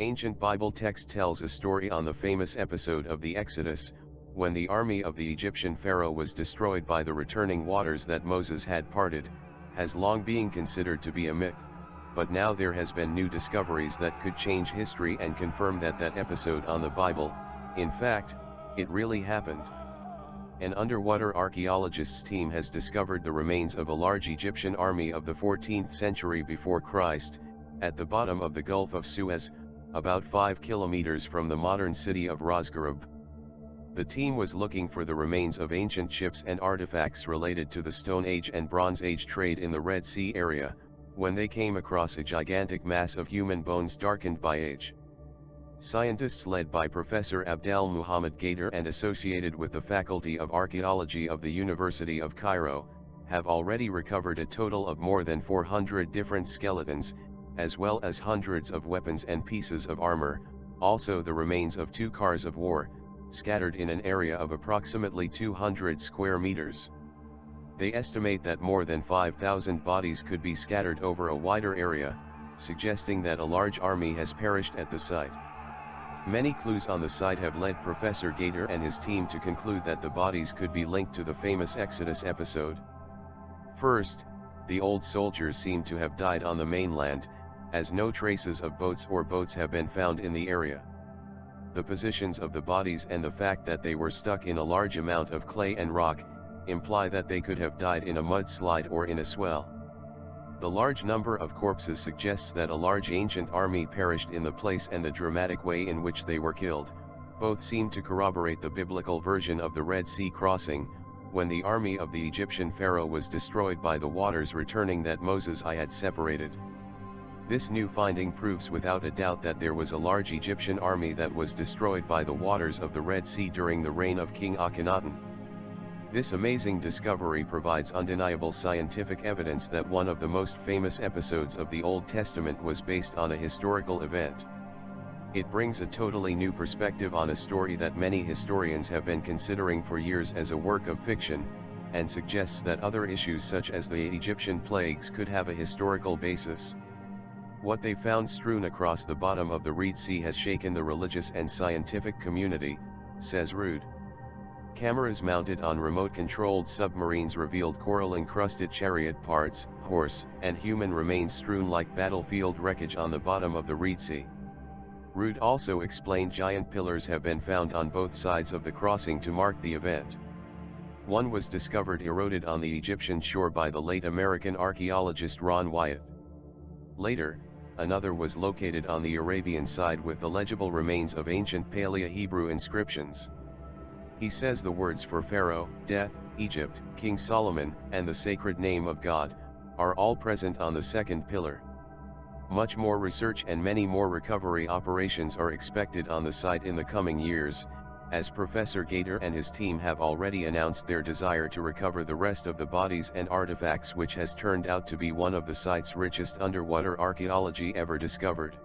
Ancient Bible text tells a story on the famous episode of the Exodus, when the army of the Egyptian pharaoh was destroyed by the returning waters that Moses had parted, has long been considered to be a myth, but now there has been new discoveries that could change history and confirm that that episode on the Bible, in fact, it really happened. An underwater archaeologists team has discovered the remains of a large Egyptian army of the 14th century before Christ, at the bottom of the Gulf of Suez, about 5 kilometers from the modern city of Rosgarab. The team was looking for the remains of ancient ships and artifacts related to the Stone Age and Bronze Age trade in the Red Sea area, when they came across a gigantic mass of human bones darkened by age. Scientists led by Professor Abdel Muhammad Gader and associated with the Faculty of Archaeology of the University of Cairo, have already recovered a total of more than 400 different skeletons, as well as hundreds of weapons and pieces of armor, also the remains of 2 cars of war, scattered in an area of approximately 200 square meters. They estimate that more than 5,000 bodies could be scattered over a wider area, suggesting that a large army has perished at the site. Many clues on the site have led Professor Gader and his team to conclude that the bodies could be linked to the famous Exodus episode. First, the old soldiers seem to have died on the mainland, as no traces of boats or boats have been found in the area. The positions of the bodies and the fact that they were stuck in a large amount of clay and rock, imply that they could have died in a mudslide or in a swell. The large number of corpses suggests that a large ancient army perished in the place, and the dramatic way in which they were killed, both seem to corroborate the biblical version of the Red Sea crossing, when the army of the Egyptian pharaoh was destroyed by the waters returning that Moses I had separated. This new finding proves without a doubt that there was a large Egyptian army that was destroyed by the waters of the Red Sea during the reign of King Akhenaten. This amazing discovery provides undeniable scientific evidence that one of the most famous episodes of the Old Testament was based on a historical event. It brings a totally new perspective on a story that many historians have been considering for years as a work of fiction, and suggests that other issues such as the Egyptian plagues could have a historical basis. What they found strewn across the bottom of the Red Sea has shaken the religious and scientific community, says Rude. Cameras mounted on remote-controlled submarines revealed coral-encrusted chariot parts, horse, and human remains strewn like battlefield wreckage on the bottom of the Red Sea. Rude also explained giant pillars have been found on both sides of the crossing to mark the event. One was discovered eroded on the Egyptian shore by the late American archaeologist Ron Wyatt. Later, another was located on the Arabian side with the legible remains of ancient Paleo-Hebrew inscriptions. He says the words for Pharaoh, death, Egypt, King Solomon, and the sacred name of God, are all present on the second pillar. Much more research and many more recovery operations are expected on the site in the coming years, as Professor Gader and his team have already announced their desire to recover the rest of the bodies and artifacts, which has turned out to be one of the site's richest underwater archaeology ever discovered.